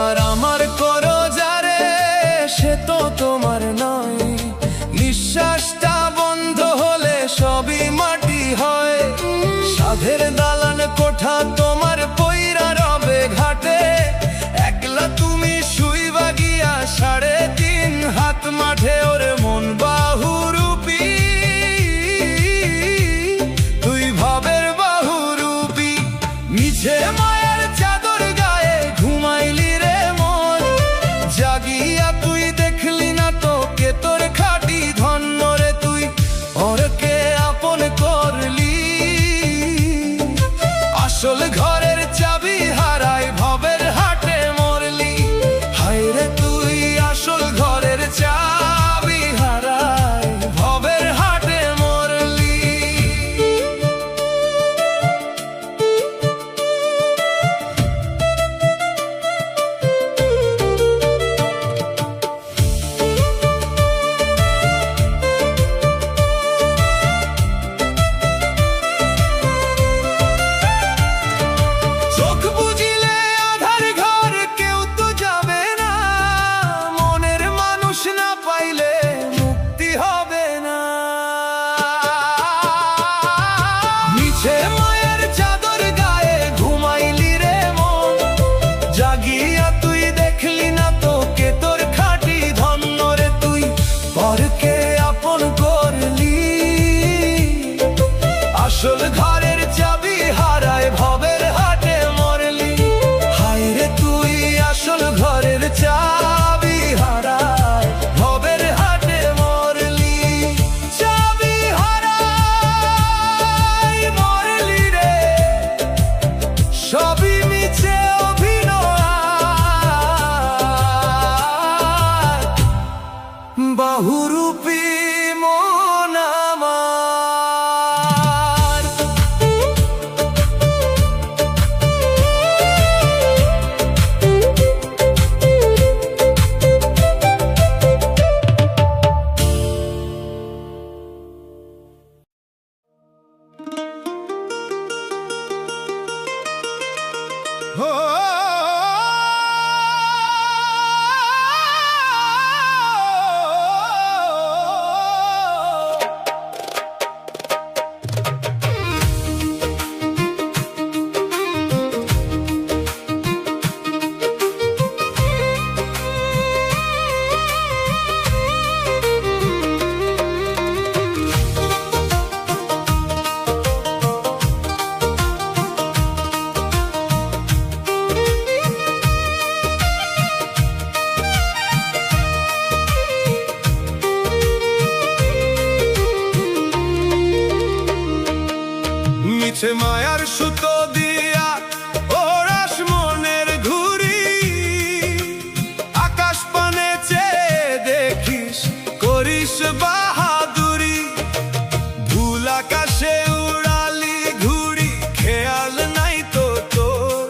আর আমার করো যারে সে তো তোমার নয়। নিঃশ্বাসটা বন্ধ হলে সবই মাটি হয়। সাধের দালান কোঠা তোমার পইরা রবে ঘাটে। একলা তুমি শুইবা গিয়া 3.5 হাত মাঠে। ওরে মন বাহুরূপী, তুই ভাবের বাহুরূপী। মিছে মায়ের চাদর গায়ে ঘুমাইলি রে মন। জাগিয়া তুই দেখলি না তো কে তোর খাঁটি ধন্য রে। তুই ওরকে আপন করলি, আসল ঘরের চাবি হারাই ভবের হাটে মরলি। হায় রে তুই আসল ঘরের চাবি হারাই ভবের হাটে মরলি। চোখ বুজিলে আধার ঘর কেউ তো যাবে না। মনের মানুষ না পাইলে মুক্তি হবে না। মিছে মায়ের চাদর গায়ে ঘুমাইলি রে মন। জাগিয়া তুই দেখলি না তো কে তোর খাঁটি ধন্য রে। তুই পরকে আপন করলি, আসল ঘরের চাবি হারায় ভবের হাটে মরলি। হায় রে তুই আসল ঘরের চাবি হারায় ভবের হাটে মরলি। চাবি হারায় মরলি রে, সবই মিছে অভিনয়। বাহুরূপী মন আমার। মিছে মায়ার সুতো দিয়া ওরাস মনের ঘুরি। আকাশ পানে চেয়ে দেখিস করিস বাহাদুরি। ভুল আকাশে উড়ালি ঘুড়ি, খেয়াল নাই তো তোর।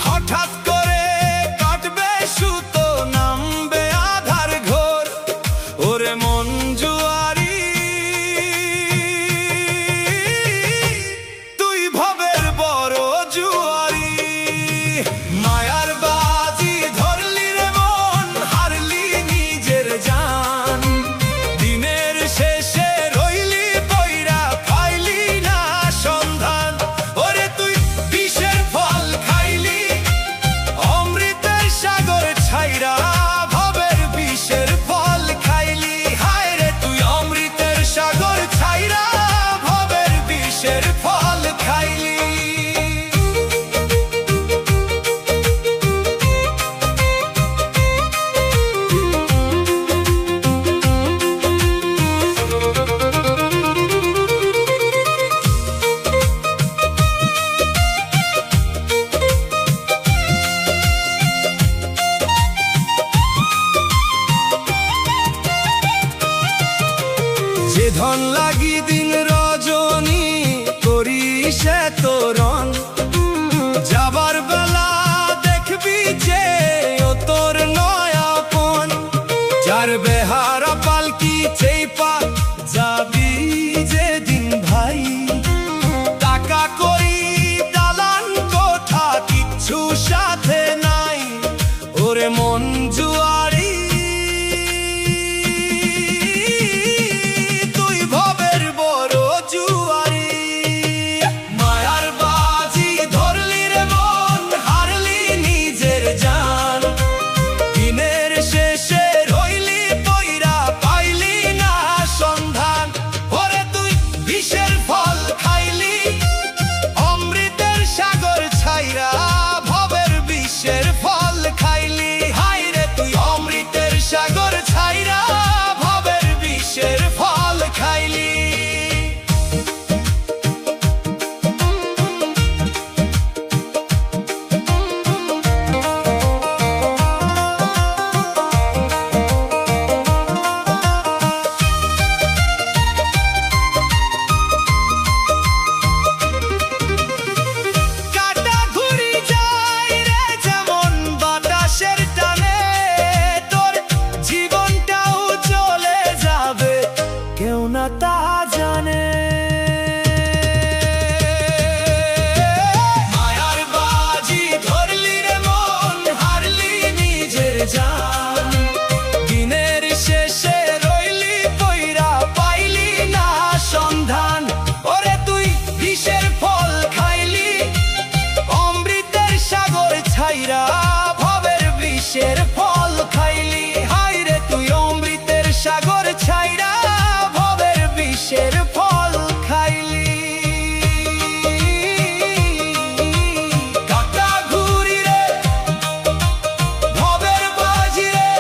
হঠাৎ করে কাটবে সুতো, নামবে আধার ঘোর। ওরে মন জুয়ারি, তুই ভবের বড় জুয়ারি। মায়ার বাজি ধরলি রে মন, হারলি নিজের জান। দিনের শেষে রইলি পইরা, পাইলি না সন্ধান। ওরে তুই বিষের ফল খাইলি, অমৃতের সাগর ছাইরা ভবের বিষের ফল খাইলি। হায় রে তুই অমৃতের সাগর ছাইরা ভবের বিষের ফল খাইলি। যে ধন লাগি দিন রজনী করিস তোরণ। যাবার বেলা দেখবি যে ও তোর নয়াপন। যার বেহারা পালকি চেপা যাবি যেদিন ভাই। টাকা করি দালান কোঠা কিচ্ছু সাথে নাই। ওরে মন জুয়ারি তুই ভবের বড় জুয়ারি। মায়ার বাজি ধরলি রে মন, হারলি নিজের জান। দিনের শেষে রইলি পইরা, পাইলি না সন্ধান। ওরে তুই বিষের ফল খাইলি, অমৃতের সাগর ছাইরা ভবের বিষের ফল খাইলি। হায় রে তুই অমৃতের সাগর ছাইরা ভবের বিষের ফল খাইলি। তা জানে মায়ার বাজি ধরলি রে মন, হারলি নিজের জান। দিনের শেষে রইলি পইরা, পাইলি না সন্ধান। ওরে তুই বিষের ফল খাইলি, অমৃতের সাগর ছাইরা ভবের বিষের ফল খাইলি। হায় রে তুই অমৃতের সাগর ছাইরা বিষের ফল খাইলি। কাটা ঘুরি রে ভবের বাজি রে,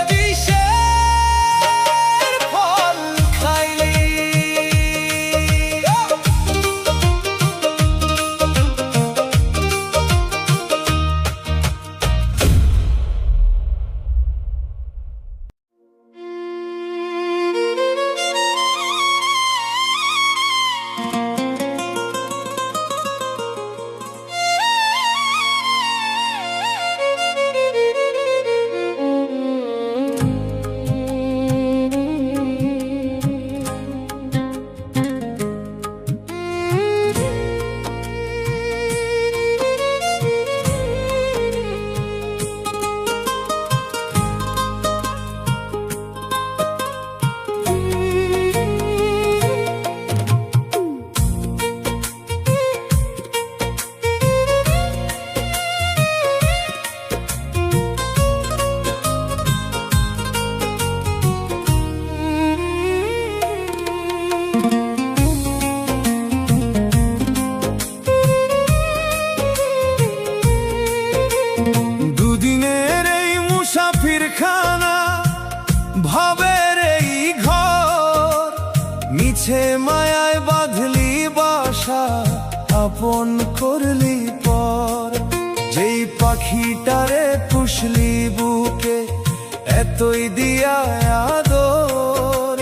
বিষের ফল খাইলি। দুদিনের এই মুসাফির খানা, ভবের এই ঘর, মিছে মায়ায় বাঁধলি বাসা, আপন করলি পর। যেই পাখিটারে পুষলি বুকে, এতই দিয়া আদর,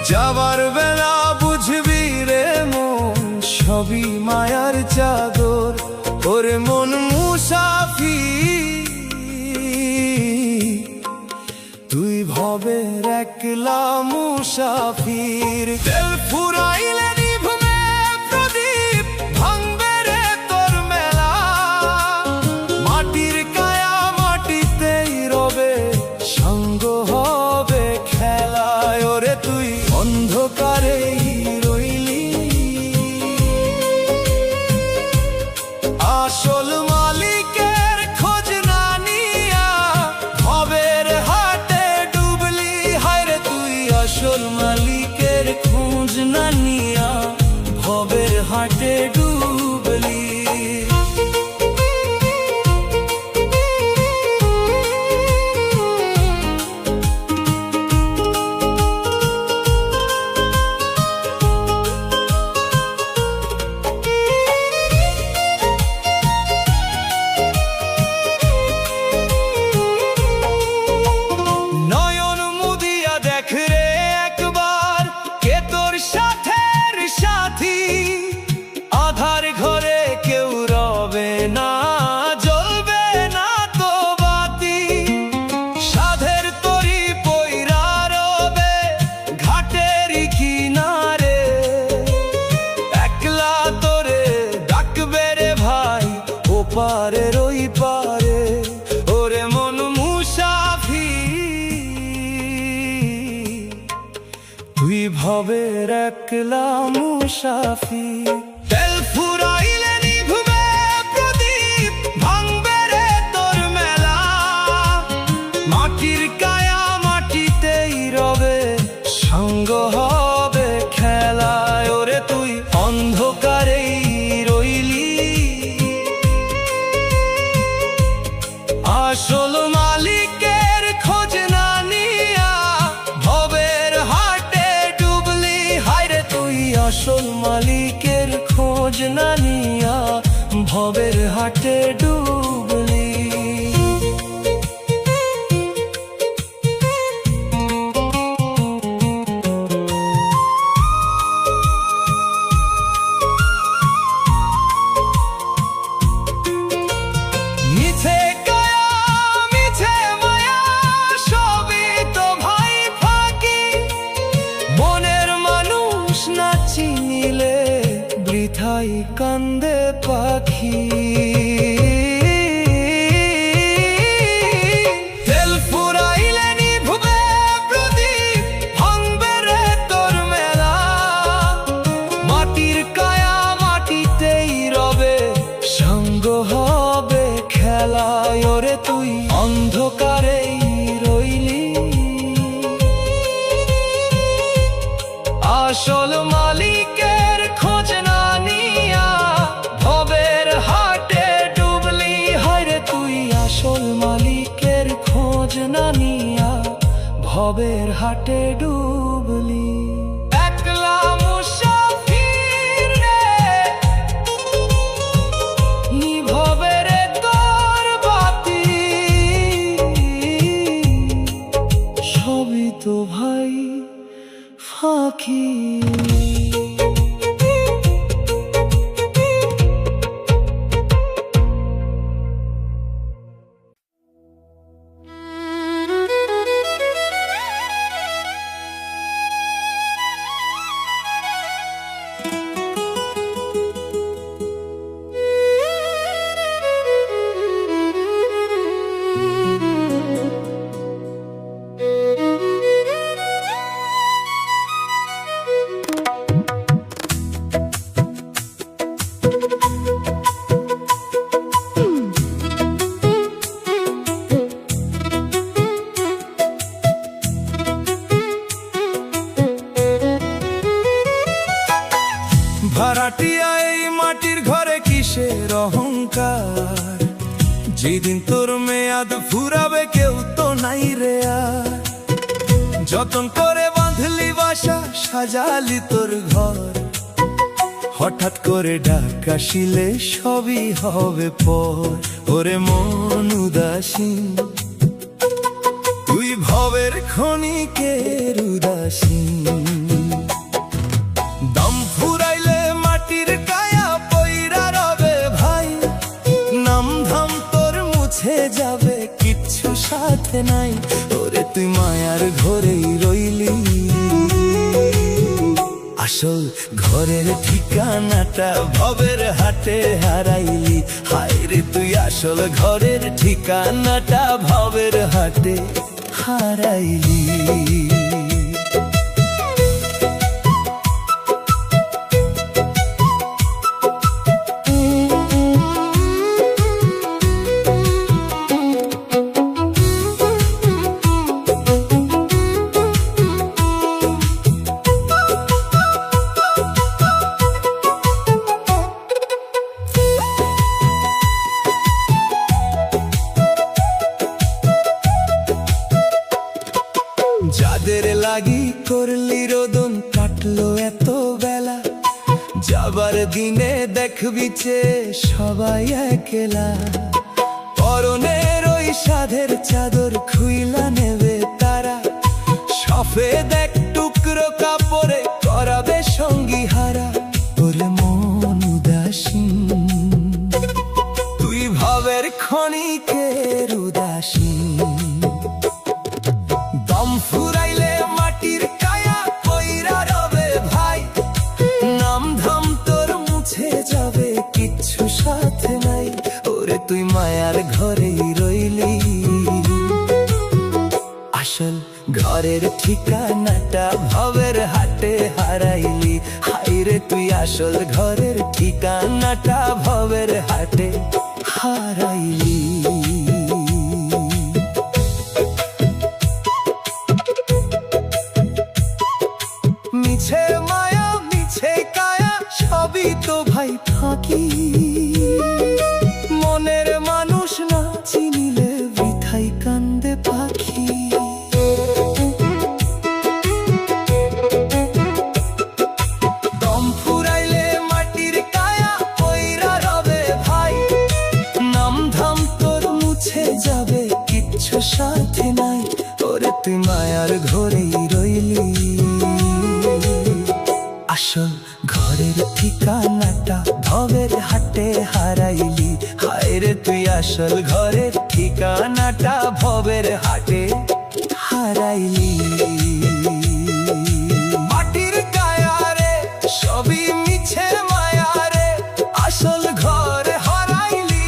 যাবার বেলা বুঝবি রে মন, সবই মায়ার চাদর। ওরে মন মুসাফির তুই ভবের একলা মুসাফির। তেল ফুরাইলে নিভবে প্রদীপ, ভাঙবে রে তোর মেলা। মাটির কায়া মাটিতেই রবে, সঙ্গ হবে খেলায়। ওরে তুই অন্ধকারেই রইলি, আসল মালিকের খোঁজ না নিয়া ভবের হাটে ডুবলি। হায় রে তুই আসল মালিকের খোঁজ না নিয়া একলা মুসাফির। তেল ফুরাইলে নিভবে প্রদীপ, ভাঙবে রে তোর মেলা। মাটির কায়া মাটিতেই রবে, সঙ্গ হবে খেলায়। ওরে তুই অন্ধকারেই রইলি, আসল মালিকের খোঁজ না নিয়া ভবের হাটে ডুবলি। হায়রে তুই আসল মালিকের খোঁজ না নিয়া ভবের হাটে ডুবলি। চিনিলে বৃথাই কান্দে পাখি। তেল ফুরাইলে নিভবে প্রদীপ, ভাঙবে রে তোর মেলা। মাটির কায়া মাটিতেই রবে, সঙ্গ হবে খেলায়। ওরে তুই অন্ধকারেই রইলি, আসল মালিকের খোঁজ না নিয়া ভবের হাটে ডুবলি। হায়রে তুই আসল মালিকের খোঁজ না নিয়া ভবের হাটে ডুবলি। একলা মুসাফির রে, নিভবে রে তোর বাতি। সবই তো ভাই ফাঁকি। ভাড়াটিয়া এই মাটির ঘরে কিসের অহংকার? যেদিন তোর মেয়াদ ফুরাবে কেউ তো নাই রে আর। যতন করে বাঁধলি বাসা, সাজালি তোর ঘর, হঠাৎ করে ডাক আসিলে সবই হবে পর। ওরে মন উদাসীন, তুই ভবের ক্ষণিকের উদাসীন। দম ফুরাইলে মাটির কায়া পইরা রবে ভাই, নাম ধাম তোর মুছে যাবে, কিচ্ছু সাথে নাই। ওরে তুই মায়ার ঘরেই রইলি, আসল ঘরের ঠিকানাটা ভবের হাটে হারাইলি। হায়রে তুই আসল ঘরের ঠিকানাটা ভবের হাটে হারাইলি। যাদের লাগি করলি রোদন, কাটলো এত বেলা, যাবার দিনে দেখবি চে সবাই একলা। পরনের ওই সাধের চাদর খুইলা নেবে তারা, সফেদ এক টুকরো কাপড়ে করাবে সঙ্গী হারা। ওরে মন উদাসীন, তুই ভবের ক্ষণিকের উদাসীন। দম ফুরাইলে মাটির কায়া পইরা রবে ভাই, নাম ধাম তোর মুছে যাবে, কিচ্ছু সাথে নাই। ওরে তুই মায়ার ঘরেই রইলি, আসল ঘরের ঠিকানাটা ভবের হাট হাটে হারাইলি। হাইরে তুই আসল ঘরের ঠিকানাটা ভবের হাটে হারাইলি। মিছে মায়া মিছে কায়া সবই তো ভাই ফাঁকি। মনের মানুষ না চিনিলে বৃথাই কান্দে পাখি। দম ফুরাইলে মাটির কায়া পইরা রবে ভাই। নাম ধাম তোর মুছে যাবে কিচ্ছু সাথে নাই। ওরে তুই মায়ার ঘরেই রইলি। আসল ঘরের ঠিকানাটা ভবের হাটে হারাইলি। হায়রে তুই আসল ঘরের ঠিকানাটা ভবের হাটে হারাইলি। মাটির কায়া রে সবই মিছে মায়া রে, আসল ঘর হারাইলি।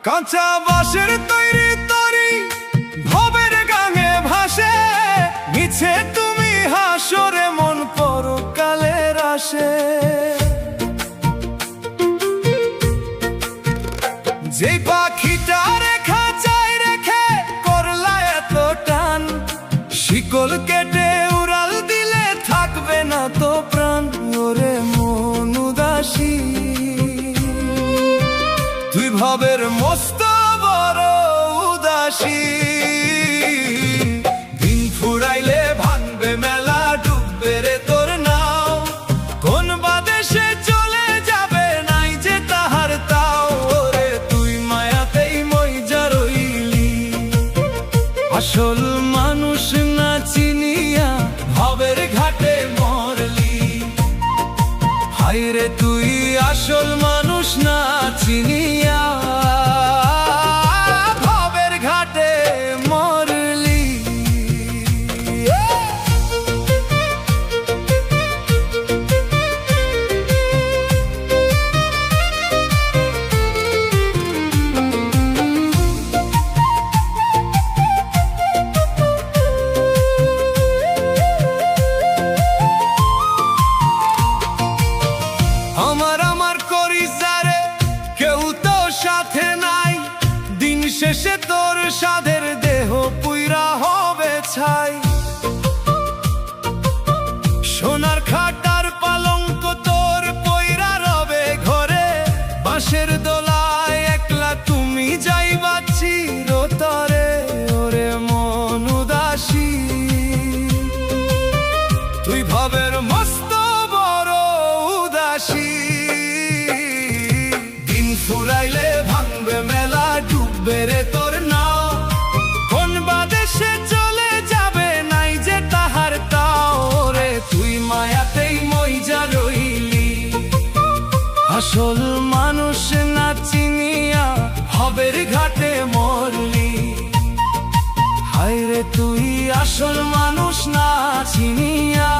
কাঁচা বাঁশের তৈরি তরি ভবের গাঙে ভাসে। মিছে তুমি হাসরে মন পরকালের আসে। যে পাখিটা রেখা চাই রেখে করলা এত টান, শিকল কেটে উড়াল দিলে থাকবে না তো প্রাণ। ওরে মন উদাসী তুই ভবের মস্ত বড় উদাসী। দিন ফুরাইলে ভাঙবে মেলা ডুববে রে তোর নাও। কোন বাদেশে চলে যাবে নাই যে তাহার তাও। ওরে তুই মায়াতেই মইজা রইলি। আসল মানুষ না চিনিয়া ভবের ঘাটে মরলি। হায়রে তুই আসল মানুষ না চিনিয়া ভবের ঘাটে মরলি। আমার আমার করিস যারে কেউ তো সাথে নাই। দিন শেষে তোর সাধের দেহ পুইরা হবে ছাই। সোনার খাটার পালঙ্ক তোর পইরা রবে ঘরে। বাঁশের দোলায় একলা তুমি যাইবা চিরতরে। ওরে মন উদাসী তুই ভবের মস্ত বড় উদাসী। দিন ফুরাইলে ভাঙবে মেলা ডুববে রে তোর নাও। কোন বাদেশে চলে যাবে নাই যে তাহার তাও। রে তুই মায়াতেই মইজা রইলি। আসল মানুষ না চিনিয়া ভবের ঘাটে মরলি। হায়রে তুই আসল মানুষ না চিনিয়া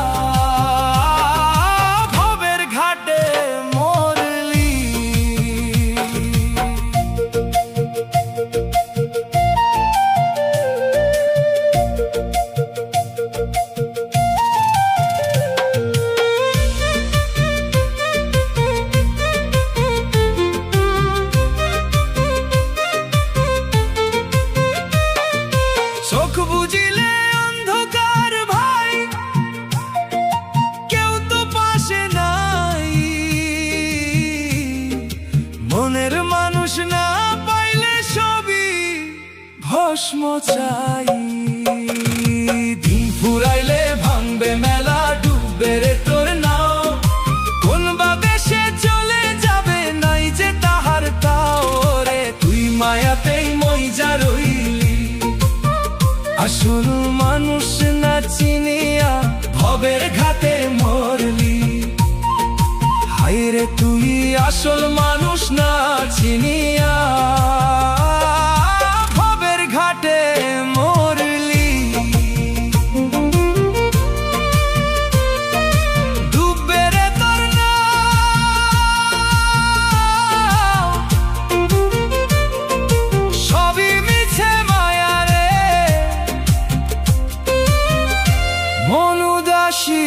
ভবের ঘাটে মরলি। ভস্ম চাই। দিন ফুরাইলে ভাঙবে মেলা, ডুববে রে তোর নাও, কোন বা দেশে চলে যাবে নাই যে তাহার তাও রে। তুই মায়াতেই মইজা রইলি, আসল মানুষ না চিনিয়া ভবের ঘাতে মরলি। হায়রে তুই আসল মানুষ না চিনিয়া ভবের ঘাটে মরলি। ডুববে রে তোর নাও, সবই মিছে মায়া রে, মন উদাসী